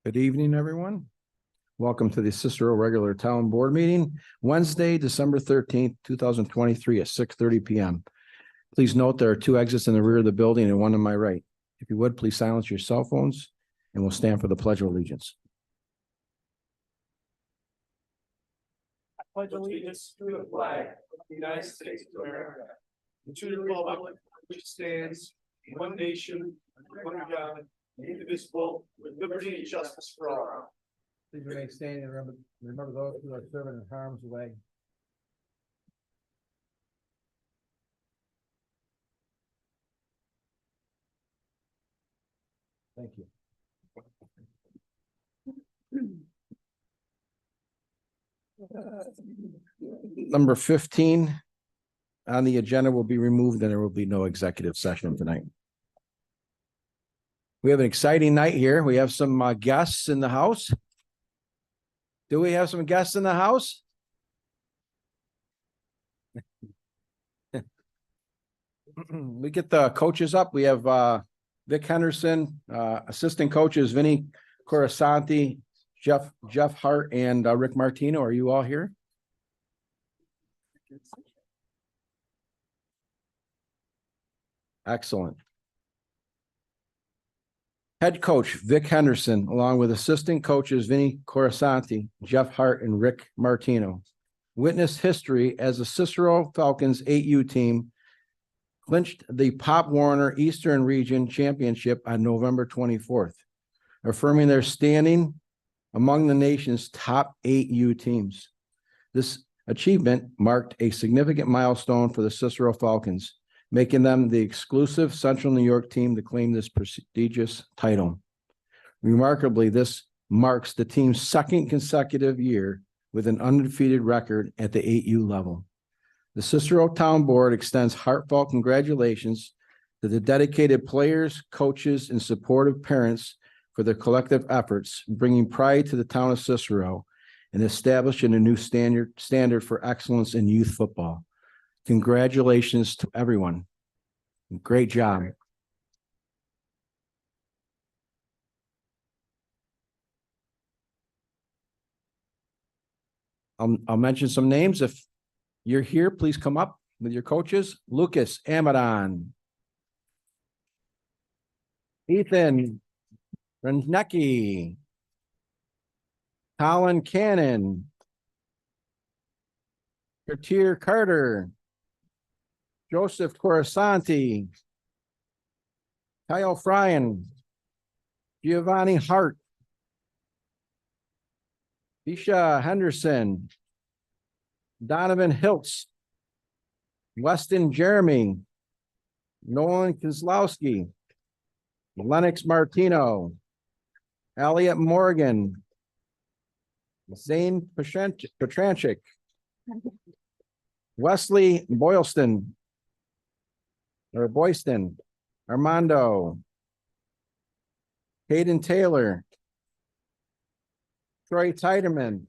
Good evening, everyone. Welcome to the Cicero Regular Town Board Meeting, Wednesday, December 13th, 2023 at 6:30 p.m. Please note there are two exits in the rear of the building and one on my right. If you would, please silence your cell phones and we'll stand for the Pledge of Allegiance. I pledge allegiance to the flag of the United States of America and to the republic which stands one nation, under God, indivisible, with liberty and justice for all. Please remain standing and remember those who are serving in harm's way. Thank you. Number 15 on the agenda will be removed and there will be no executive session tonight. We have an exciting night here. We have some guests in the house. Do we have some guests in the house? We get the coaches up. We have Vic Henderson, assistant coaches Vinny Corasanti, Jeff Hart, and Rick Martino. Are you all here? Excellent. Head coach Vic Henderson, along with assistant coaches Vinny Corasanti, Jeff Hart, and Rick Martino. Witnessed history as the Cicero Falcons 8U team clinched the Pop Warner Eastern Region Championship on November 24th, affirming their standing among the nation's top 8U teams. This achievement marked a significant milestone for the Cicero Falcons, making them the exclusive Central New York team to claim this prestigious title. Remarkably, this marks the team's second consecutive year with an undefeated record at the 8U level. The Cicero Town Board extends heartfelt congratulations to the dedicated players, coaches, and supportive parents for their collective efforts, bringing pride to the town of Cicero and establishing a new standard for excellence in youth football. Congratulations to everyone. Great job. I'll mention some names. If you're here, please come up with your coaches. Lucas Amadon, Ethan Renecki, Colin Cannon, Katir Carter, Joseph Corasanti, Kyle Fryan, Giovanni Hart, Isha Henderson, Donovan Hiltz, Weston Jeremy, Nolan Kozlowski, Lennox Martino, Elliot Morgan, Zane Petranchik, Wesley Boylston, Armando, Hayden Taylor, Troy Tiedemann,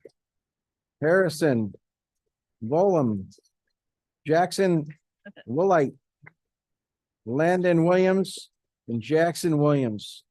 Harrison Volum, Jackson Willite, Landon Williams, and Jackson Williams.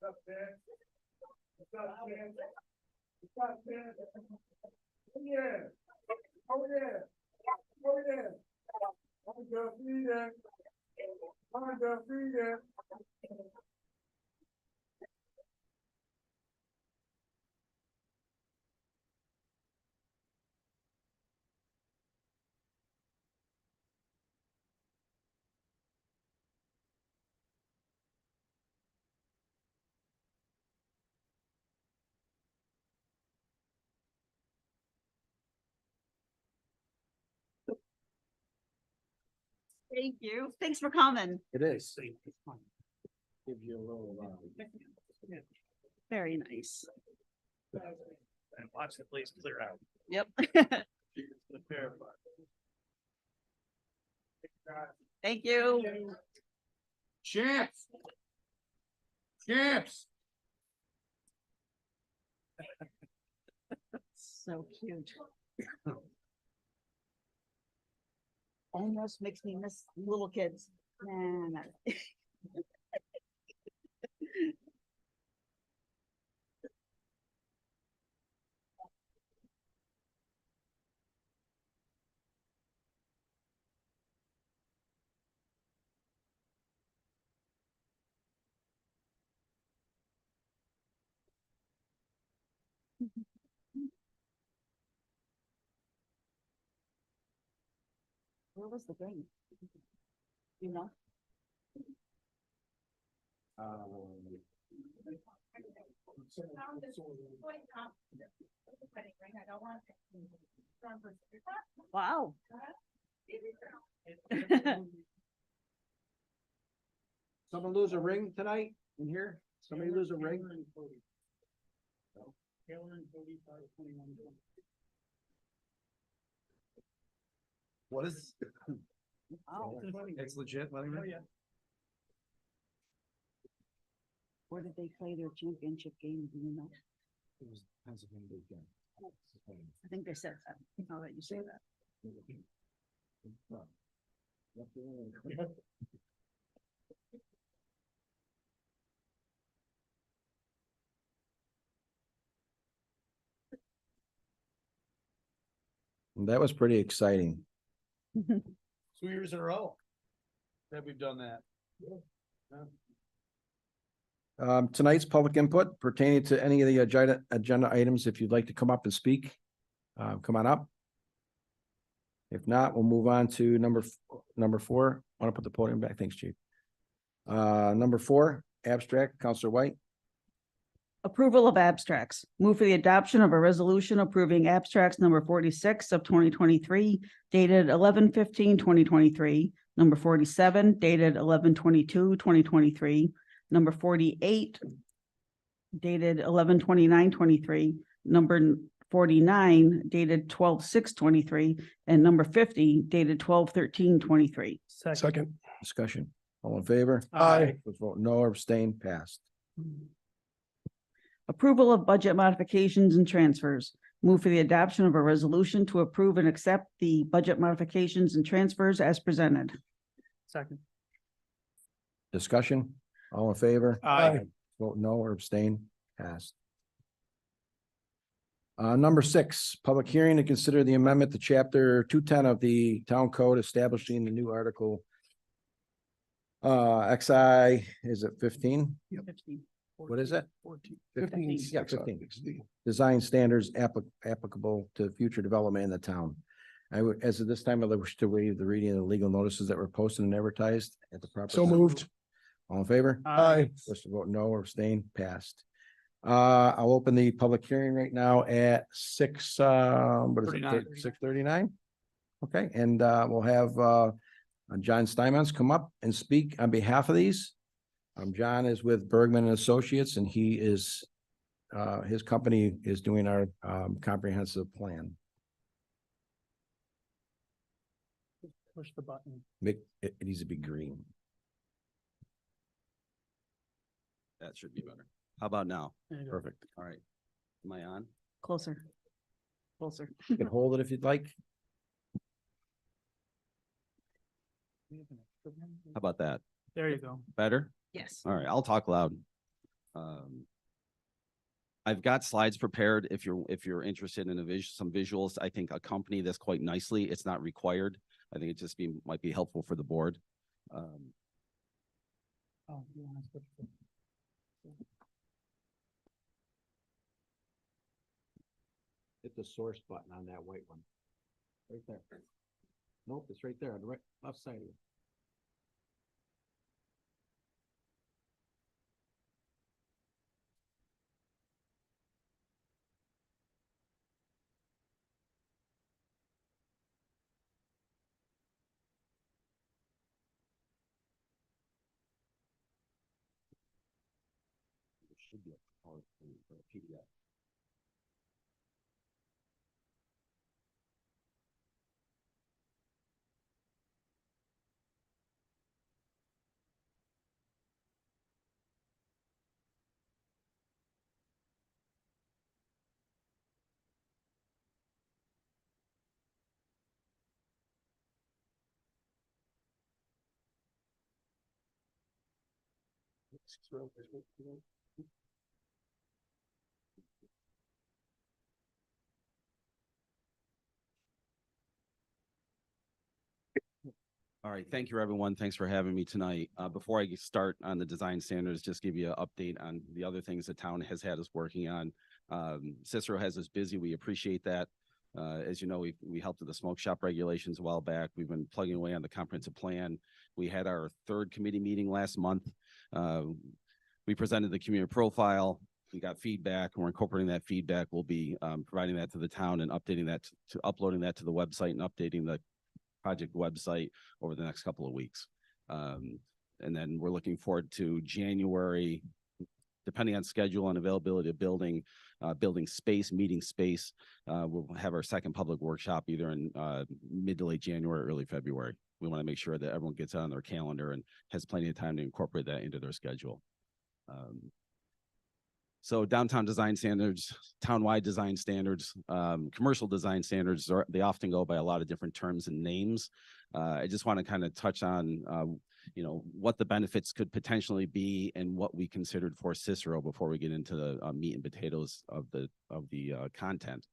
What's up, man? What's up, man? What's up, man? Oh, yeah. Oh, yeah. Oh, yeah. I'm gonna be there. I'm gonna be there. Thank you. Thanks for coming. It is. Gives you a little, Very nice. And watch the place clear out. Yep. Verify. Thank you. Champs. Champs. So cute. Almost makes me miss little kids. Man. Where was the game? You know? Wow. Someone lose a ring tonight in here? Somebody lose a ring? What is? Wow. It's legit, money. Oh, yeah. Where did they play their championship game? Do you know? It was Pennsylvania weekend. I think they said that. Now that you say that. That was pretty exciting. 2 years in a row that we've done that. Tonight's public input pertaining to any of the agenda items, if you'd like to come up and speak, come on up. If not, we'll move on to number 4. I want to put the podium back. Thanks, Chief. Number 4, abstract, Counselor White. Approval of abstracts. Move for the adoption of a resolution approving abstracts number 46 of 2023 dated 11/15/2023, number 47 dated 11/22/2023, number 48 dated 11/29/23, number 49 dated 12/6/23, and number 50 dated 12/13/23. Second. Discussion. All in favor? Aye. Those vote no or abstain, passed. Approval of budget modifications and transfers. Move for the adoption of a resolution to approve and accept the budget modifications and transfers as presented. Second. Discussion. All in favor? Aye. Vote no or abstain, passed. Number 6, public hearing to consider the amendment to chapter 210 of the town code establishing the new article. XI, is it 15? 15. What is it? 15. Yeah, 15. Design standards applicable to future development in the town. I would, as of this time, I wish to waive the reading of the legal notices that were posted and advertised at the proper. So time. moved. All in favor? Aye. Wish to vote no or abstain, passed. I'll open the public hearing right now at 6:39. Okay, and we'll have John Steinmetz come up and speak on behalf of these. John is with Bergman and Associates, and he is his company is doing our comprehensive plan. Push the button. It needs to be green. That should be better. How about now? Perfect. All right. Am I on? Closer. Closer. You can hold it if you'd like. How about that? There you go. Better? Yes. All right, I'll talk loud. I've got slides prepared if you're interested in some visuals. I think accompany this quite nicely. It's not required. I think it just might be helpful for the board. Hit the source button on that white one. Right there. Nope, it's right there on the right, left side of you. There should be a PowerPoint or a PDF. All right, thank you, everyone. Thanks for having me tonight. Before I start on the design standards, just give you an update on the other things the town has had us working on. Cicero has us busy. We appreciate that. As you know, we helped with the smoke shop regulations a while back. We've been plugging away on the comprehensive plan. We had our third committee meeting last month. We presented the community profile. We got feedback, and we're incorporating that feedback. We'll be providing that to the town and updating that to uploading that to the website and updating the project website over the next couple of weeks. And then we're looking forward to January, depending on schedule and availability of building space, meeting space. We'll have our second public workshop either in mid to late January, early February. We want to make sure that everyone gets it on their calendar and has plenty of time to incorporate that into their schedule. So downtown design standards, townwide design standards, commercial design standards, they often go by a lot of different terms and names. I just want to kind of touch on, what the benefits could potentially be and what we considered for Cicero before we get into the meat and potatoes of the content.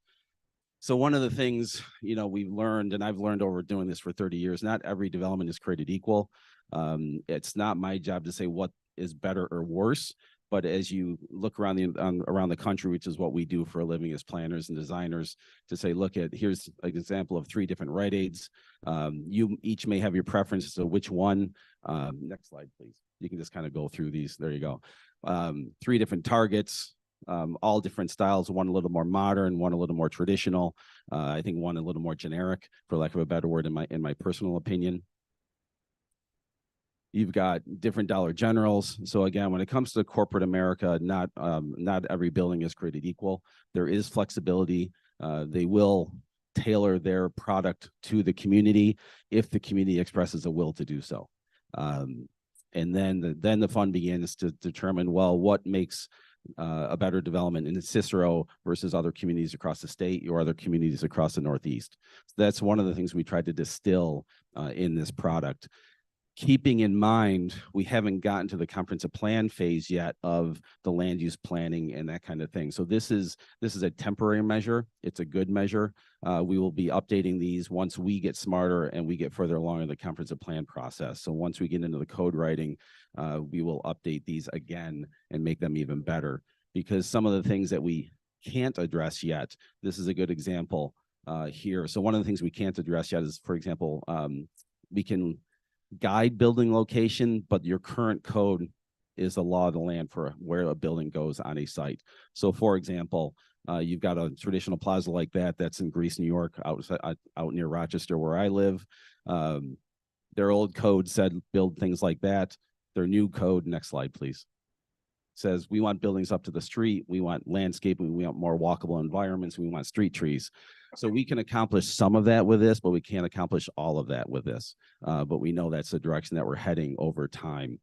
So one of the things, we've learned, and I've learned over doing this for 30 years, not every development is created equal. It's not my job to say what is better or worse. But as you look around the country, which is what we do for a living as planners and designers, to say, here's an example of 3 different Rite Aids. You each may have your preference to which one. Next slide, please. You can just kind of go through these. There you go. 3 different Targets, all different styles. One a little more modern, one a little more traditional. I think one a little more generic, for lack of a better word, in my personal opinion. You've got different Dollar Generals. So again, when it comes to corporate America, not every building is created equal. There is flexibility. They will tailor their product to the community if the community expresses a will to do so. And then the fun begins to determine, well, what makes a better development in Cicero versus other communities across the state or other communities across the Northeast. So that's one of the things we tried to distill in this product. Keeping in mind, we haven't gotten to the comprehensive plan phase yet of the land use planning and that kind of thing. So this is a temporary measure. It's a good measure. We will be updating these once we get smarter and we get further along in the comprehensive plan process. So once we get into the code writing, we will update these again and make them even better, because some of the things that we can't address yet, this is a good example here. So one of the things we can't address yet is, for example, we can guide building location, but your current code is the law of the land for where a building goes on a site. So for example, you've got a traditional plaza like that's in Greece, New York, out near Rochester where I live. Their old code said build things like that. Their new code, next slide please, says we want buildings up to the street, we want landscaping, we want more walkable environments, we want street trees. So we can accomplish some of that with this, but we can't accomplish all of that with this. But we know that's the direction that we're heading over time.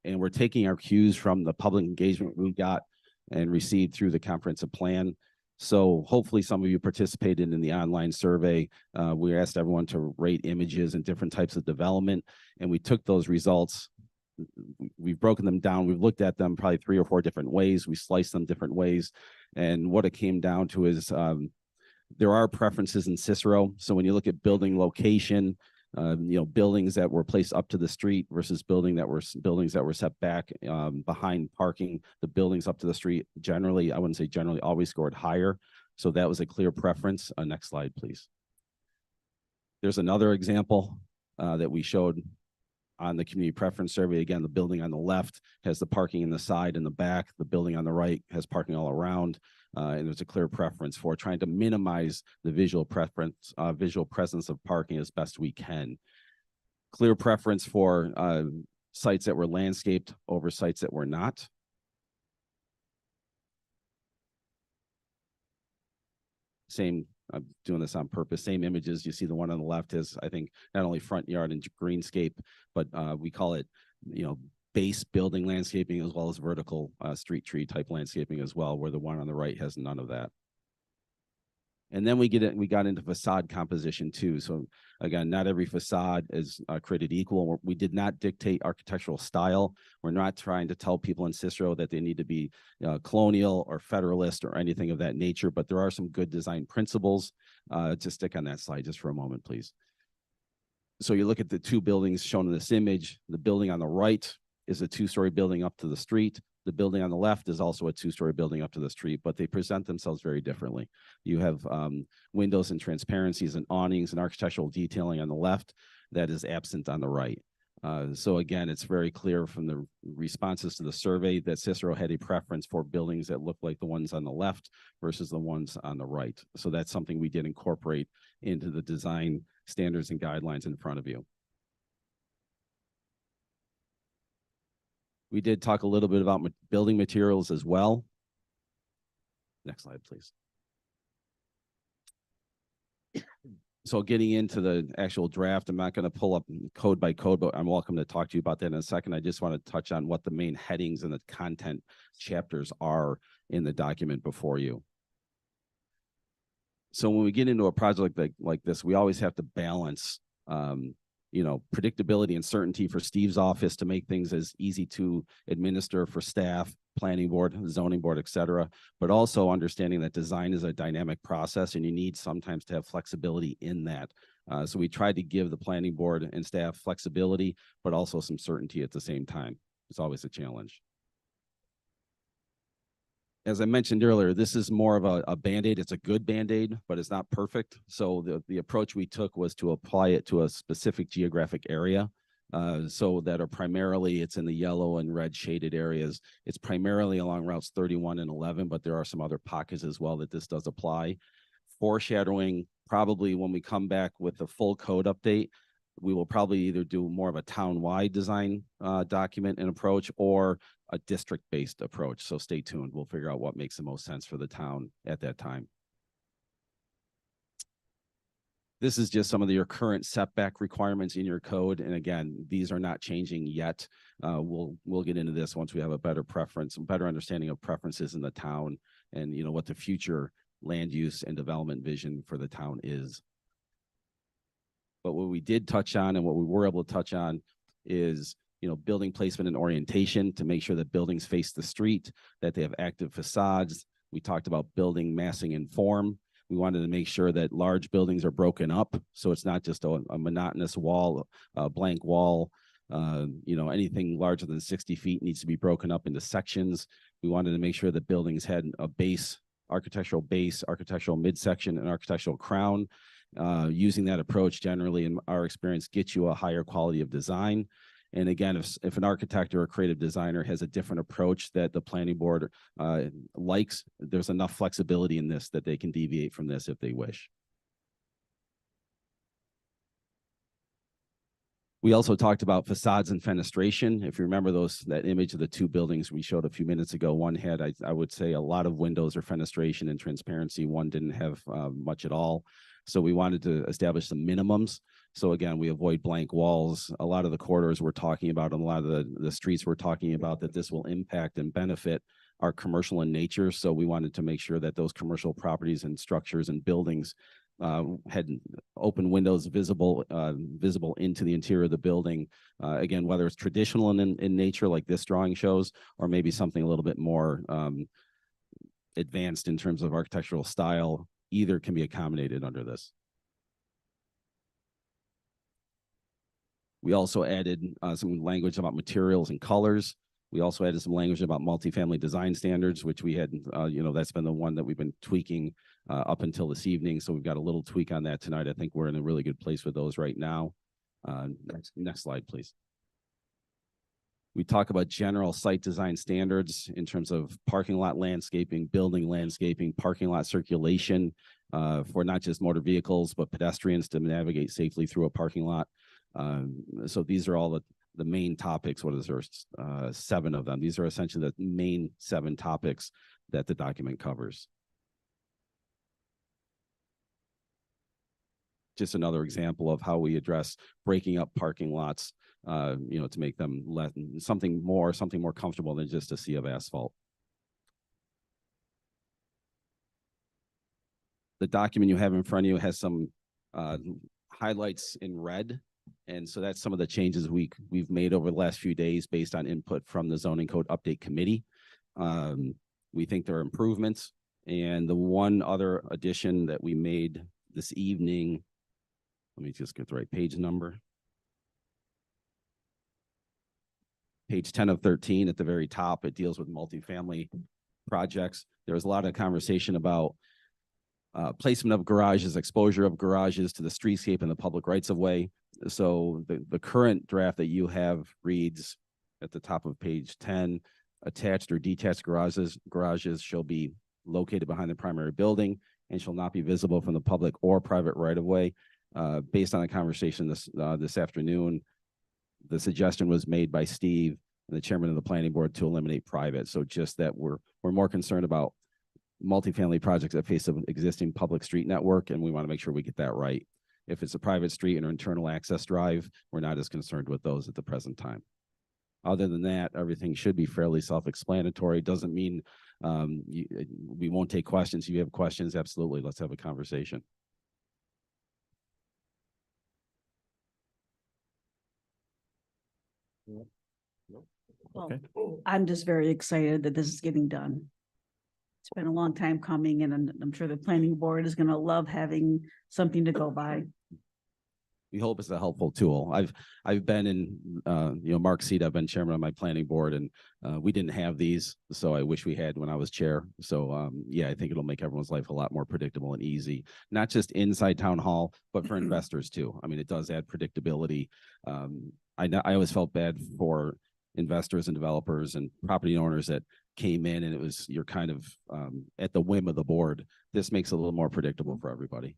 And we're taking our cues from the public engagement we got and received through the comprehensive plan. So hopefully some of you participated in the online survey. We asked everyone to rate images and different types of development, and we took those results, we've broken them down. We've looked at them probably 3 or 4 different ways. We sliced them different ways. And what it came down to is there are preferences in Cicero. So when you look at building location, buildings that were placed up to the street versus buildings that were set back behind parking, the buildings up to the street generally, I wouldn't say generally, always scored higher. So that was a clear preference. Next slide, please. There's another example that we showed on the community preference survey. Again, the building on the left has the parking in the side and the back. The building on the right has parking all around. And there's a clear preference for trying to minimize the visual presence of parking as best we can. Clear preference for sites that were landscaped over sites that were not. Same, I'm doing this on purpose. Same images. You see the one on the left is, I think, not only front yard and greenscape, but we call it, base building landscaping as well as vertical street tree type landscaping as well, where the one on the right has none of that. And then we got into facade composition too. So again, not every facade is created equal. We did not dictate architectural style. We're not trying to tell people in Cicero that they need to be colonial or federalist or anything of that nature, but there are some good design principles. To stick on that slide just for a moment, please. So you look at the 2 buildings shown in this image. The building on the right is a 2-story building up to the street. The building on the left is also a 2-story building up to the street, but they present themselves very differently. You have windows and transparencies and awnings and architectural detailing on the left that is absent on the right. So again, it's very clear from the responses to the survey that Cicero had a preference for buildings that look like the ones on the left versus the ones on the right. So that's something we did incorporate into the design standards and guidelines in front of you. We did talk a little bit about building materials as well. Next slide, please. So getting into the actual draft, I'm not going to pull up code by code, but I'm welcome to talk to you about that in a second. I just want to touch on what the main headings and the content chapters are in the document before you. So when we get into a project like this, we always have to balance predictability and certainty for Steve's office to make things as easy to administer for staff, planning board, zoning board, et cetera, but also understanding that design is a dynamic process and you need sometimes to have flexibility in that. So we tried to give the planning board and staff flexibility, but also some certainty at the same time. It's always a challenge. As I mentioned earlier, this is more of a Band-Aid. It's a good Band-Aid, but it's not perfect. So the approach we took was to apply it to a specific geographic area. So that are primarily, it's in the yellow and red shaded areas. It's primarily along routes 31 and 11, but there are some other pockets as well that this does apply. Foreshadowing, probably when we come back with the full code update, we will probably either do more of a town-wide design document and approach or a district-based approach. So stay tuned. We'll figure out what makes the most sense for the town at that time. This is just some of your current setback requirements in your code. And again, these are not changing yet. We'll get into this once we have a better understanding of preferences in the town and what the future land use and development vision for the town is. But what we did touch on and what we were able to touch on is building placement and orientation to make sure that buildings face the street, that they have active facades. We talked about building massing and form. We wanted to make sure that large buildings are broken up, so it's not just a monotonous wall, a blank wall. Anything larger than 60 feet needs to be broken up into sections. We wanted to make sure that buildings had a base, architectural midsection, and architectural crown. Using that approach generally, in our experience, gets you a higher quality of design. And again, if an architect or a creative designer has a different approach that the planning board likes, there's enough flexibility in this that they can deviate from this if they wish. We also talked about facades and fenestration. If you remember that image of the 2 buildings we showed a few minutes ago, one had, I would say, a lot of windows or fenestration and transparency. One didn't have much at all. So we wanted to establish some minimums. So again, we avoid blank walls. A lot of the corridors we're talking about and a lot of the streets we're talking about, that this will impact and benefit, are commercial in nature. So we wanted to make sure that those commercial properties and structures and buildings had open windows visible into the interior of the building. Again, whether it's traditional in nature, like this drawing shows, or maybe something a little bit more advanced in terms of architectural style, either can be accommodated under this. We also added some language about materials and colors. We also added some language about multifamily design standards, which we had, that's been the one that we've been tweaking up until this evening. So we've got a little tweak on that tonight. I think we're in a really good place with those right now. Next slide, please. We talk about general site design standards in terms of parking lot landscaping, building landscaping, parking lot circulation for not just motor vehicles, but pedestrians to navigate safely through a parking lot. So these are all the main topics. What is there? 7 of them. These are essentially the main 7 topics that the document covers. Just another example of how we address breaking up parking lots, to make them something more comfortable than just a sea of asphalt. The document you have in front of you has some highlights in red. And so that's some of the changes we've made over the last few days based on input from the zoning code update committee. We think there are improvements. And the one other addition that we made this evening, let me just get the right page number. Page 10 of 13 at the very top, it deals with multifamily projects. There was a lot of conversation about placement of garages, exposure of garages to the streetscape and the public rights of way. So the current draft that you have reads at the top of page 10, attached or detached garages shall be located behind the primary building and shall not be visible from the public or private right of way. Based on a conversation this afternoon, the suggestion was made by Steve and the chairman of the planning board to eliminate private. So just that we're more concerned about multifamily projects that face an existing public street network, and we want to make sure we get that right. If it's a private street and an internal access drive, we're not as concerned with those at the present time. Other than that, everything should be fairly self-explanatory. Doesn't mean we won't take questions. If you have questions, absolutely, let's have a conversation. Well, I'm just very excited that this is getting done. It's been a long time coming, and I'm sure the planning board is going to love having something to go by. We hope it's a helpful tool. I've been in Mark's seat. I've been chairman of my planning board, and we didn't have these, so I wish we had when I was chair. So yeah, I think it'll make everyone's life a lot more predictable and easy, not just inside town hall, but for investors too. I mean, it does add predictability. I always felt bad for investors and developers and property owners that came in and you're kind of at the whim of the board. This makes it a little more predictable for everybody.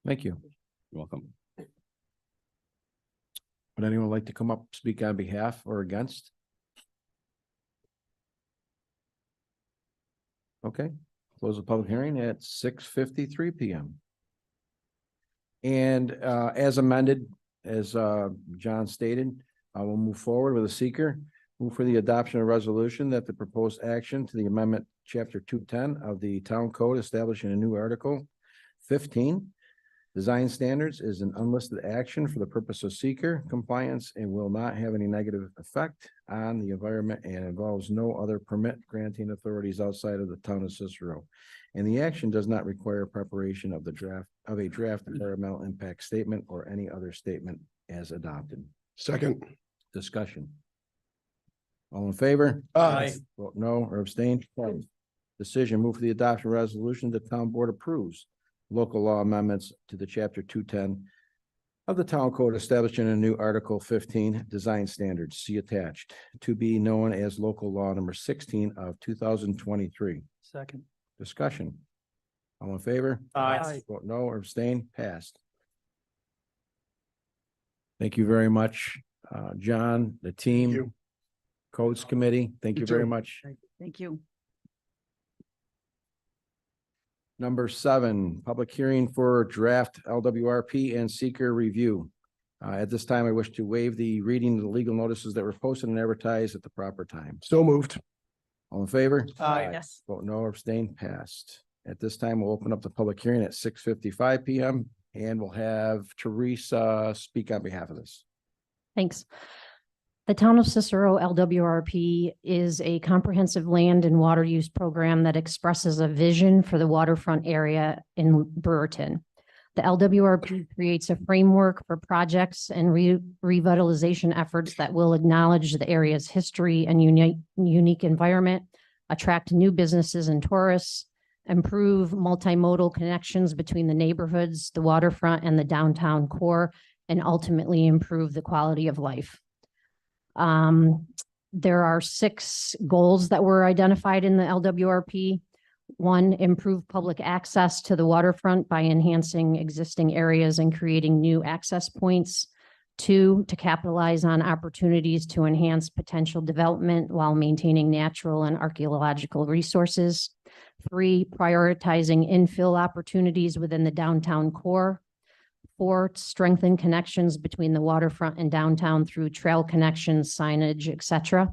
Thank you. You're welcome. Would anyone like to come up, speak on behalf or against? Okay, close the public hearing at 6:53 p.m. And as amended, as John stated, I will move forward with a seeker. Move for the adoption of resolution that the proposed action to the amendment chapter 210 of the town code establishing a new article 15 design standards is an unlisted action for the purpose of seeker compliance and will not have any negative effect on the environment and involves no other permit granting authorities outside of the town of Cicero. And the action does not require preparation of a draft environmental impact statement or any other statement as adopted. Second. Discussion. All in favor? Aye. Vote no or abstain. Decision. Move for the adoption resolution. The town board approves local law amendments to the chapter 210 of the town code establishing a new article 15 design standards. See attached, to be known as local law number 16 of 2023. Second. Discussion. All in favor? Aye. Vote no or abstain. Passed. Thank you very much, John, the team, you. codes committee. Thank You you very too. much. Thank you. Number 7, public hearing for draft LWRP and seeker review. At this time, I wish to waive the reading of the legal notices that were posted and advertised at the proper time. So moved. All in favor? Aye. Yes. Vote no or abstain. Passed. At this time, we'll open up the public hearing at 6:55 PM and we'll have Teresa speak on behalf of this. Thanks. The Town of Cicero LWRP is a comprehensive land and water use program that expresses a vision for the waterfront area in Brewerton. The LWRP creates a framework for projects and revitalization efforts that will acknowledge the area's history and unique environment, attract new businesses and tourists, improve multimodal connections between the neighborhoods, the waterfront, and the downtown core, and ultimately improve the quality of life. There are 6 goals that were identified in the LWRP. 1, improve public access to the waterfront by enhancing existing areas and creating new access points. 2, to capitalize on opportunities to enhance potential development while maintaining natural and archaeological resources. 3, prioritizing infill opportunities within the downtown core. 4, strengthen connections between the waterfront and downtown through trail connections, signage, etc.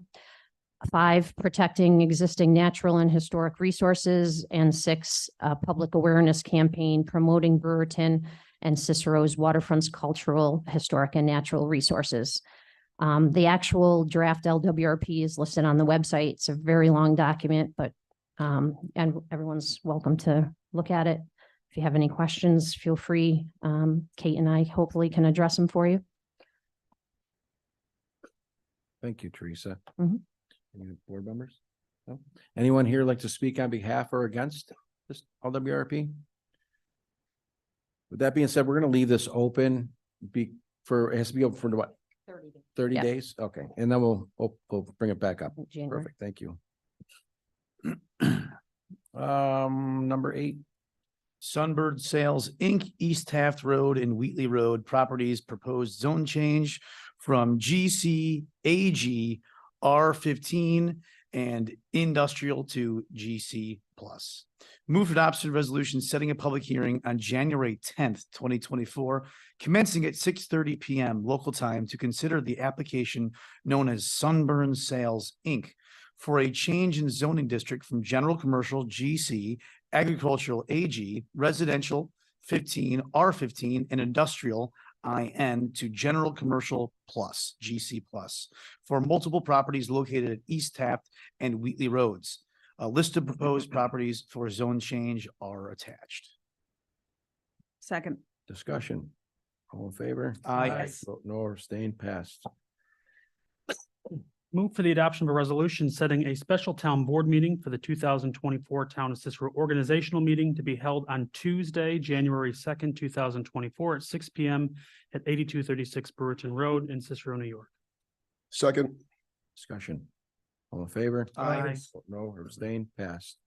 5, protecting existing natural and historic resources. And 6, a public awareness campaign promoting Brewerton and Cicero's waterfront's cultural, historic, and natural resources. The actual draft LWRP is listed on the website. It's a very long document, but and everyone's welcome to look at it. If you have any questions, feel free. Kate and I hopefully can address them for you. Thank you, Teresa. Mhm. Any board members? No? Anyone here like to speak on behalf or against this LWRP? With that being said, we're going to leave this open it has to be open for what? 30 days. 30 Yeah. days? Okay. And then we'll bring it back up. January. Perfect. Thank you. Number 8. Sunbird Sales Inc., East Taft Road and Wheatley Road properties proposed zone change from GC AG R15 and industrial to GC plus. Move for adoption of resolution setting a public hearing on January 10th, 2024, commencing at 6:30 PM local time to consider the application known as Sunburn Sales Inc. for a change in zoning district from general commercial GC, agricultural AG, residential 15, R15, and industrial IN to general commercial plus, GC plus, for multiple properties located at East Taft and Wheatley Roads. A list of proposed properties for zone change are attached. Second. Discussion. All in favor? Aye. Vote no or abstain, passed. Move for the adoption of a resolution setting a special town board meeting for the 2024 Town of Cicero organizational meeting to be held on Tuesday, January 2nd, 2024 at 6 PM at 8236 Brewerton Road in Cicero, New York. Second. Discussion. All in favor? Aye. Vote no or abstain, passed.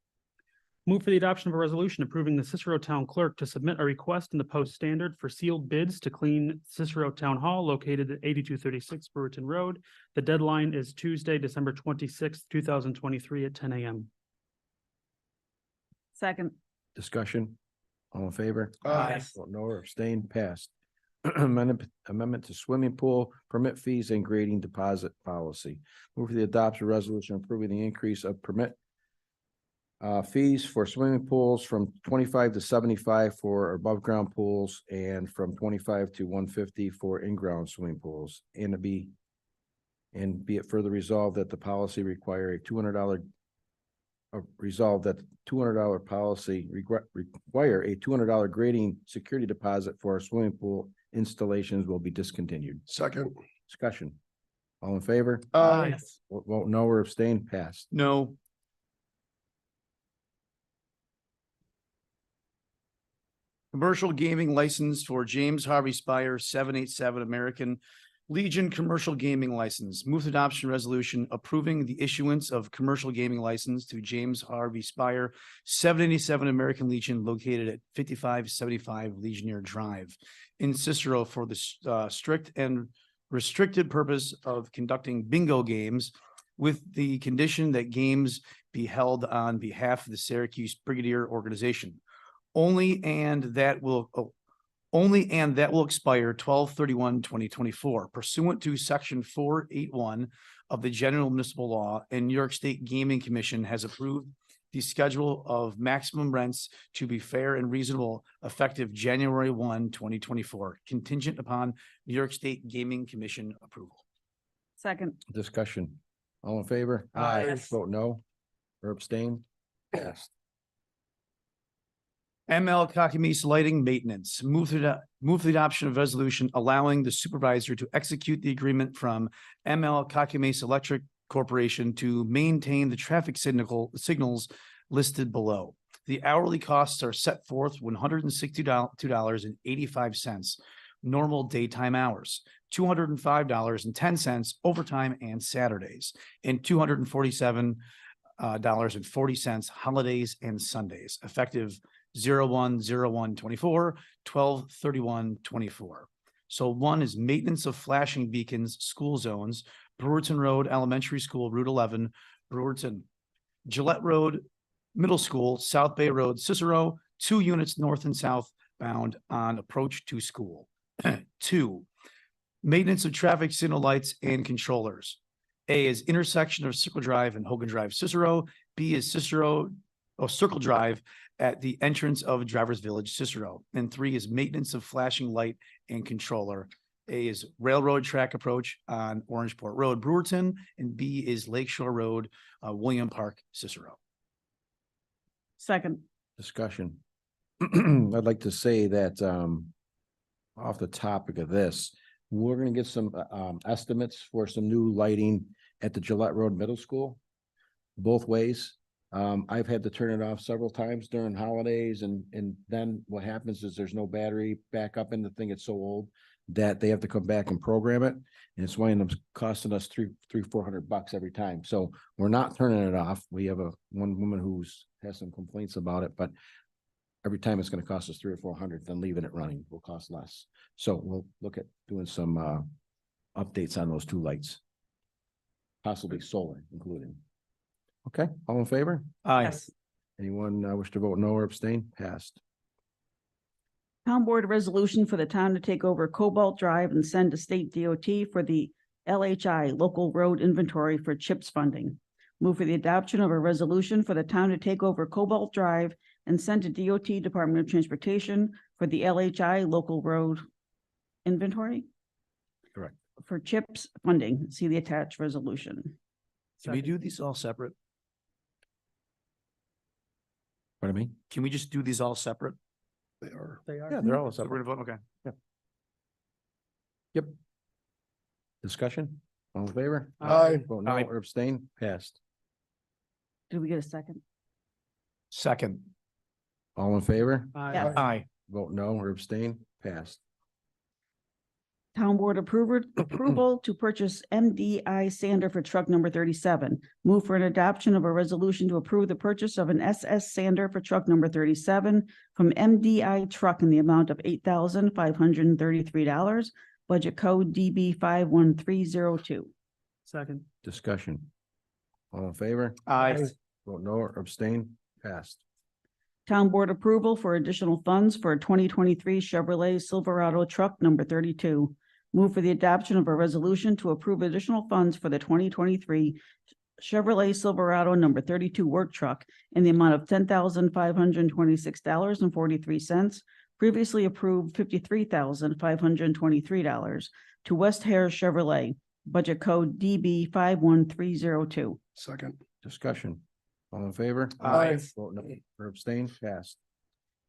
Move for the adoption of a resolution approving the Cicero Town Clerk to submit a request in the Post Standard for sealed bids to clean Cicero Town Hall located at 8236 Brewerton Road. The deadline is Tuesday, December 26th, 2023 at 10 AM. Second. Discussion. All in favor? Aye. Vote no or abstain, passed. Amendment to swimming pool permit fees and grading deposit policy. Move for the adoption resolution approving the increase of permit fees for swimming pools from 25 to 75 for above ground pools and from 25 to 150 for in-ground swimming pools. And be it further resolved that the policy require a $200 resolved that $200 policy require a $200 grading security deposit for our swimming pool installations will be discontinued. Second. Discussion. All in favor? Aye. Vote no or abstain, passed. No. Commercial gaming license for James Harvey Spire, 787 American Legion Commercial Gaming License. Move to adoption resolution approving the issuance of commercial gaming license to James Harvey Spire, 787 American Legion, located at 5575 Legionnaire Drive in Cicero for the strict and restricted purpose of conducting bingo games with the condition that games be held on behalf of the Syracuse Brigadier Organization. Only and that will expire 12/31/2024 pursuant to section 481 of the general municipal law, and New York State Gaming Commission has approved the schedule of maximum rents to be fair and reasonable effective January 1, 2024, contingent upon New York State Gaming Commission approval. Second. Discussion. All in favor? Aye. Yes. Vote no or abstain? Passed. ML Cockamise Lighting Maintenance, move the adoption of resolution allowing the supervisor to execute the agreement from ML Cockamise Electric Corporation to maintain the traffic signals listed below. The hourly costs are set forth $162.85, normal daytime hours, $205.10 overtime and Saturdays, and $247.40 holidays and Sundays, effective 01/01/24, 12/31/24. So one is maintenance of flashing beacons, school zones, Brewerton Road Elementary School, Route 11, Brewerton, Gillette Road Middle School, South Bay Road, Cicero, 2 units north and southbound on approach to school. 2, maintenance of traffic signal lights and controllers. A is intersection of Circle Drive and Hogan Drive, Cicero. B is Circle Drive at the entrance of Drivers Village, Cicero. And 3 is maintenance of flashing light and controller. A is railroad track approach on Orangeport Road, Brewerton, and B is Lakeshore Road, William Park, Cicero. Second. Discussion. I'd like to say that off the topic of this, we're gonna get some estimates for some new lighting at the Gillette Road Middle School, both ways. I've had to turn it off several times during holidays, and then what happens is there's no battery backup in the thing. It's so old that they have to come back and program it, and it's winding up costing us $400 every time. So we're not turning it off. We have one woman has some complaints about it, but every time it's going to cost us $300 or $400, then leaving it running will cost less. So we'll look at doing some updates on those 2 lights, possibly solar including. Okay, all in favor? Aye. Yes. Anyone wish to vote no or abstain? Passed. Town Board resolution for the town to take over Cobalt Drive and send to state DOT for the LHI local road inventory for CHIPS funding. Move for the adoption of a resolution for the town to take over Cobalt Drive and send to DOT Department of Transportation for the LHI local road inventory. Correct. For CHIPS funding. See the attached resolution. Can we do these all separate? Pardon me? Can we just do these all separate? They are. Yeah, they're all So we're separate. gonna vote, okay. Yep. Discussion? All in favor? Aye. Vote no Aye. or abstain? Passed. Did we get a second? Second. All in favor? Yes. Aye. Vote no or abstain? Passed. Town Board approval to purchase MDI sander for truck number 37. Move for an adoption of a resolution to approve the purchase of an SS sander for truck number 37 from MDI Truck in the amount of $8,533. Budget code DB 51302. Second. Discussion. All in favor? Aye. Vote no or abstain? Passed. Town Board approval for additional funds for a 2023 Chevrolet Silverado truck number 32. Move for the adoption of a resolution to approve additional funds for the 2023 Chevrolet Silverado number 32 work truck in the amount of $10,526.43. Previously approved $53,523 to West Harris Chevrolet. Budget code DB 51302. Second. Discussion. All in favor? Aye. Vote no or abstain? Passed.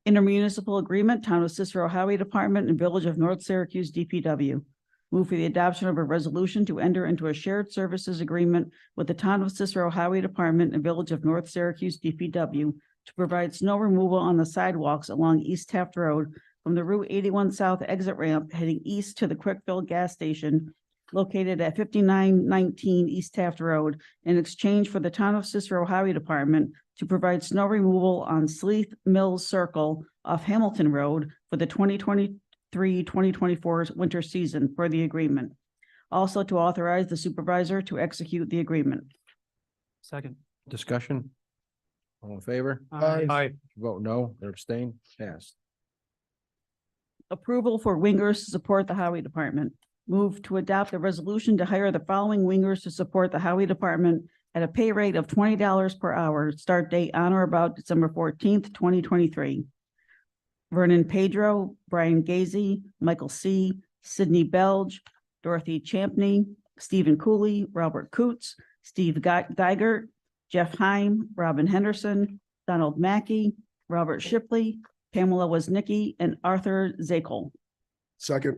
Intermunicipal agreement, Town of Cicero Highway Department and Village of North Syracuse DPW. Move for the adoption of a resolution to enter into a shared services agreement with the Town of Cicero Highway Department and Village of North Syracuse DPW to provide snow removal on the sidewalks along East Taft Road from the Route 81 South exit ramp heading east to the Quick Fill gas station located at 5919 East Taft Road in exchange for the Town of Cicero Highway Department to provide snow removal on Sleeth Mills Circle off Hamilton Road for the 2023-2024 winter season for the agreement. Also to authorize the supervisor to execute the agreement. Second. Discussion. All in favor? Aye. Vote no or abstain? Passed. Approval for wingers to support the Highway Department. Move to adopt a resolution to hire the following wingers to support the Highway Department at a pay rate of $20 per hour. Start date on or about December 14th, 2023. Vernon Pedro, Brian Gazy, Michael C., Sydney Belge, Dorothy Champney, Stephen Cooley, Robert Coots, Steve Geiger, Jeff Heim, Robin Henderson, Donald Mackey, Robert Shipley, Pamela Woznicki, and Arthur Zakel. Second.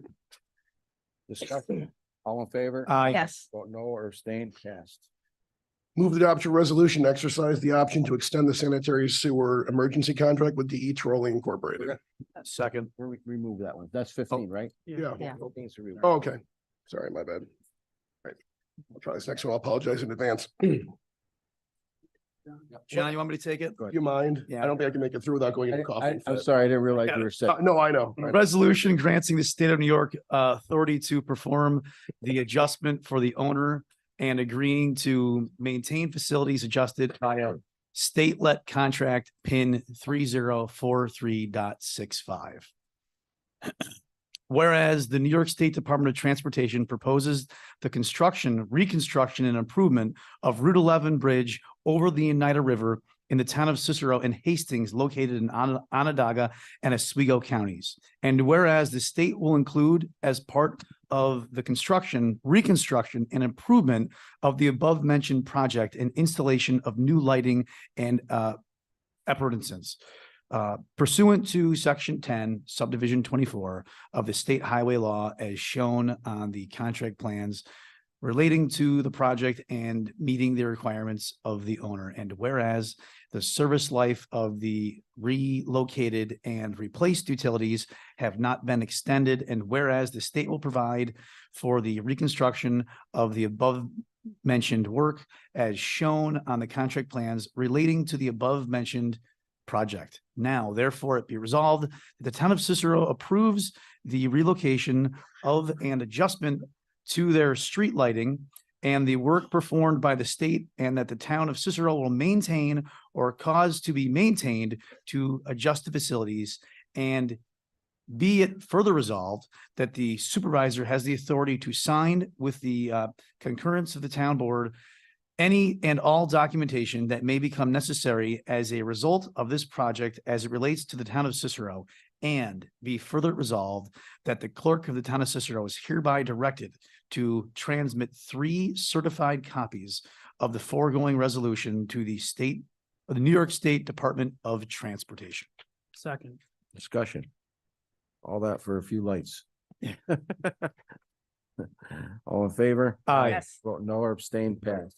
Discussion. All in favor? Yes. Vote no or abstain, passed. Move the adoption resolution, to exercise the option to extend the sanitary sewer emergency contract with DE Trolley Incorporated. Second. Remove that one. That's 15, right? Yeah. Yeah. 15 is to remove. Oh, okay. Sorry, my bad. Right. I'll try this next one. I'll apologize in advance. John, you want me to take it? Do you mind? Yeah. I don't think I can make it through without going into I'm coffee. sorry, I didn't realize you were sick. No, I know. Resolution granting the state of New York authority to perform the adjustment for the owner and agreeing to maintain facilities adjusted by a state-let contract PIN 3043.65. Whereas the New York State Department of Transportation proposes the construction, reconstruction, and improvement of Route 11 Bridge over the Oneida River in the town of Cicero and Hastings, located in Onondaga and Oswego counties. And whereas the state will include, as part of the construction, reconstruction, and improvement of the above-mentioned project, and installation of new lighting and appurtenances. Pursuant to Section 10, Subdivision 24 of the State Highway Law as shown on the contract plans relating to the project and meeting the requirements of the owner. And whereas the service life of the relocated and replaced utilities have not been extended, and whereas the state will provide for the reconstruction of the above mentioned work as shown on the contract plans relating to the above mentioned project. Now, therefore, it be resolved that the town of Cicero approves the relocation of and adjustment to their street lighting and the work performed by the state, and that the town of Cicero will maintain or cause to be maintained to adjust the facilities. And be it further resolved that the supervisor has the authority to sign with the concurrence of the town board any and all documentation that may become necessary as a result of this project as it relates to the town of Cicero. And be further resolved that the clerk of the town of Cicero is hereby directed to transmit 3 certified copies of the foregoing resolution to the New York State Department of Transportation. Second. Discussion. All that for a few lights. All in favor? Yes. Vote no or abstain, passed.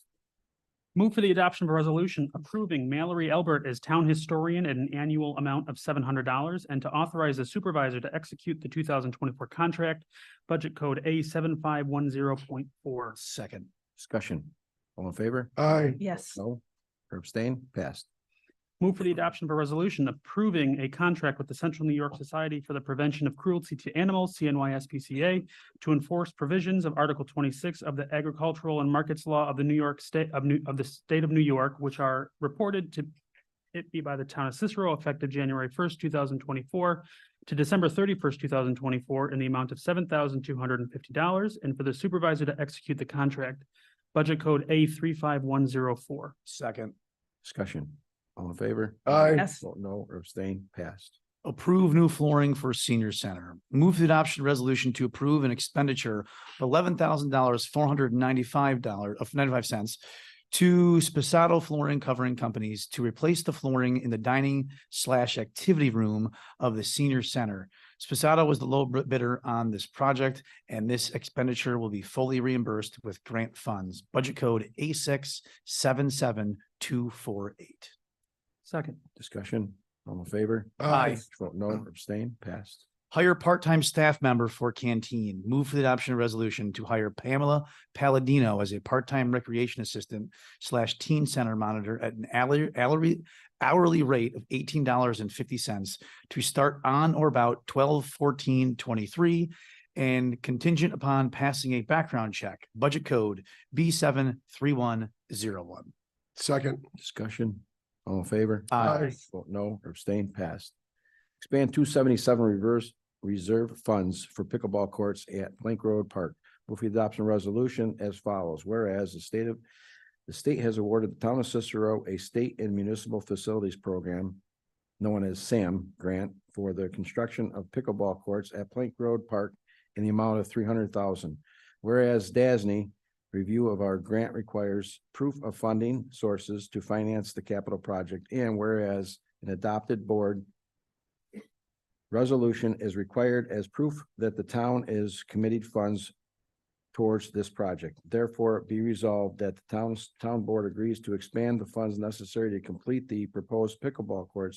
Move for the adoption of a resolution approving Mallory Elbert as town historian at an annual amount of $700, and to authorize the supervisor to execute the 2024 contract, budget code A7510.4. Second. Discussion. All in favor? Aye. Yes. No or abstain, passed. Move for the adoption of a resolution approving a contract with the Central New York Society for the Prevention of Cruelty to Animals, CNYSPCA, to enforce provisions of Article 26 of the Agricultural and Markets Law of the New York State of the State of New York, which are reported to it be by the town of Cicero effective January 1st, 2024 to December 31st, 2024 in the amount of $7,250, and for the supervisor to execute the contract. Budget code A35104. Second. Discussion. All in favor? Aye. Yes. Vote no or abstain, passed. Approve new flooring for senior center. Move the adoption resolution to approve an expenditure of $11,495.95 to Spasato Flooring Covering Companies to replace the flooring in the dining/activity room of the senior center. Spasato was the low bidder on this project, and this expenditure will be fully reimbursed with grant funds. Budget code A677248. Second. Discussion. All in favor? Aye. Vote no or abstain, passed. Hire part-time staff member for canteen. Move for the adoption of resolution to hire Pamela Palladino as a part-time recreation assistant / teen center monitor at an hourly rate of $18.50 to start on or about 12/14/23 and contingent upon passing a background check. Budget code B73101. Second. Discussion. All in favor? Aye. Vote no or abstain, passed. Expand 277 reserve funds for pickleball courts at Plank Road Park. Move for the adoption resolution as follows. Whereas the state of The state has awarded the town of Cicero a state and municipal facilities program known as SAM grant for the construction of pickleball courts at Plank Road Park in the amount of $300,000. Whereas DASNY review of our grant requires proof of funding sources to finance the capital project, and whereas an adopted board resolution is required as proof that the town is committed funds towards this project. Therefore, be resolved that the town board agrees to expand the funds necessary to complete the proposed pickleball court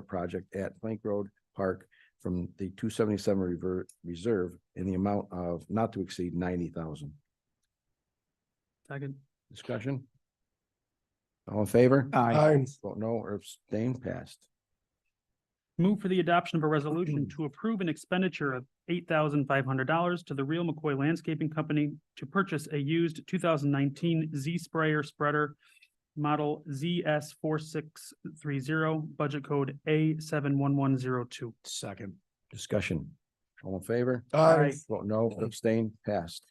project at Plank Road Park from the 277 reserve in the amount of not to exceed 90,000. Second. Discussion? All in favor? Aye. Vote no or abstain, passed. Move for the adoption of a resolution to approve an expenditure of $8,500 to the Real McCoy Landscaping Company to purchase a used 2019 Z sprayer spreader model ZS4630, budget code A71102. Second. Discussion? All in favor? Aye. Vote no or abstain, passed.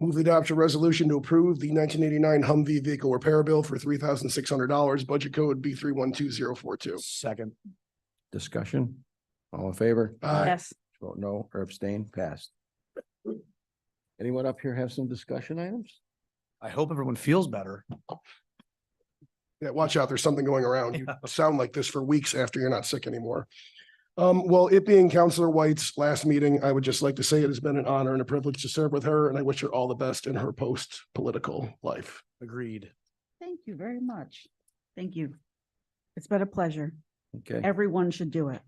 Move the adoption resolution to approve the 1989 Humvee vehicle repair bill for $3,600, budget code B312042. Second. Discussion? All in favor? Aye. Yes. Vote no or abstain, passed. Anyone up here have some discussion items? I hope everyone feels better. Yeah, watch out, there's something going around. You Yeah. sound like this for weeks after you're not sick anymore. Well, it being Counselor White's last meeting, I would just like to say it has been an honor and a privilege to serve with her, and I wish her all the best in her post-political life. Agreed. Thank you very much. Thank you. It's been a pleasure. Okay, Everyone should do it.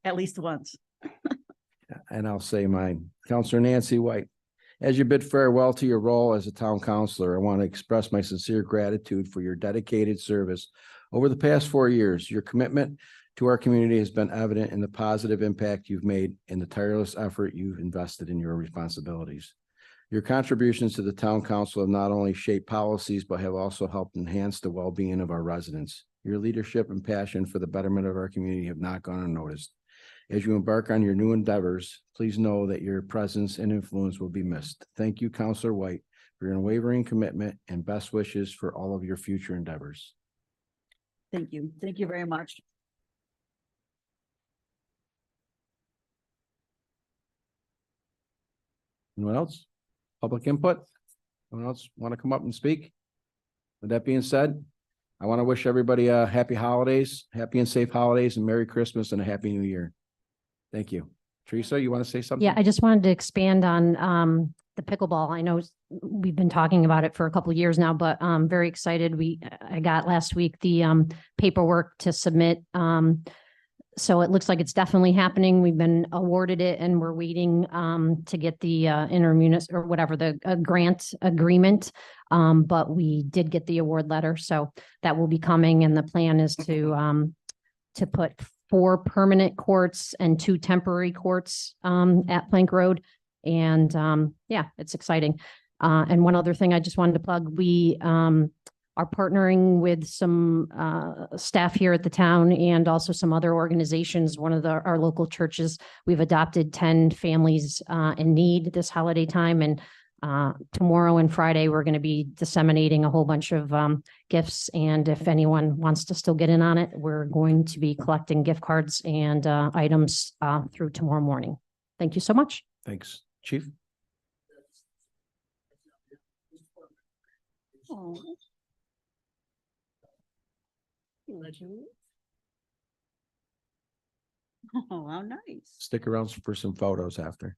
At least once. and I'll say mine. Counselor Nancy White, as you bid farewell to your role as a town councilor, I want to express my sincere gratitude for your dedicated service over the past 4 years. Your commitment to our community has been evident in the positive impact you've made and the tireless effort you've invested in your responsibilities. Your contributions to the town council have not only shaped policies, but have also helped enhance the well-being of our residents. Your leadership and passion for the betterment of our community have not gone unnoticed. As you embark on your new endeavors, please know that your presence and influence will be missed. Thank you, Counselor White, for your unwavering commitment and best wishes for all of your future endeavors. Thank you. Thank you very much. Anyone else? Public input? Anyone else want to come up and speak? With that being said, I want to wish everybody happy holidays, happy and safe holidays, and Merry Christmas and a Happy New Year. Thank you. Teresa, you want to say something? Yeah, I just wanted to expand on the pickleball. I know we've been talking about it for a couple of years now, but I'm very excited. I got last week the paperwork to submit. So it looks like it's definitely happening. We've been awarded it and we're waiting to get the intermunis or whatever the grant agreement. But we did get the award letter, so that will be coming. And the plan is to put 4 permanent courts and 2 temporary courts at Plank Road. And yeah, it's exciting. And one other thing I just wanted to plug, we are partnering with some staff here at the town and also some other organizations. One of our local churches, we've adopted 10 families in need this holiday time. And tomorrow and Friday, we're going to be disseminating a whole bunch of gifts. And if anyone wants to still get in on it, we're going to be collecting gift cards and items through tomorrow morning. Thank you so much. Thanks. Chief? Oh. Legend. Oh, how nice. Stick around for some photos after.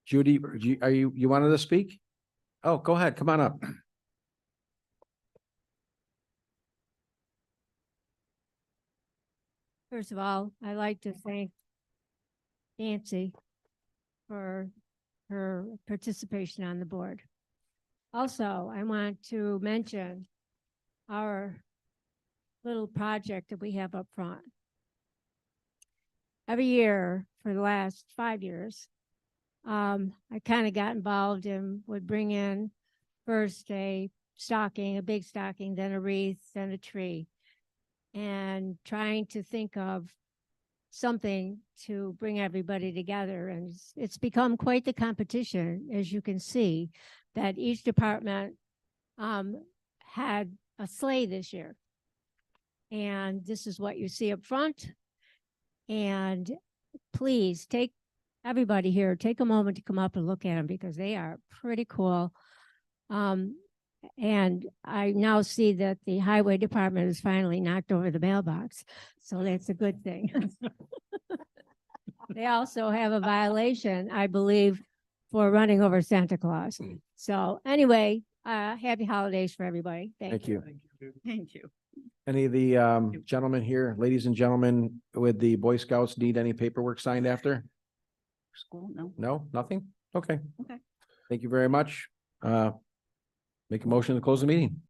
Judy, you wanted to speak? Oh, go ahead. Come on up. First of all, I'd like to thank Nancy for her participation on the board. Also, I want to mention our little project that we have up front. Every year for the last 5 years, I kind of got involved and would bring in first a stocking, a big stocking, then a wreath, then a tree, and trying to think of something to bring everybody together. And it's become quite the competition, as you can see. that each department had a sleigh this year. And this is what you see up front. And please everybody here, take a moment to come up and look at them because they are pretty cool. And I now see that the highway department has finally knocked over the mailbox. So that's a good thing. They also have a violation, I believe, for running over Santa Claus. So anyway, happy holidays for everybody. Thank you. Thank you. Any of the gentlemen here, ladies and gentlemen with the Boy Scouts need any paperwork signed after? School, no. No, nothing? Okay. Okay. Thank you very much. Make a motion to close the meeting.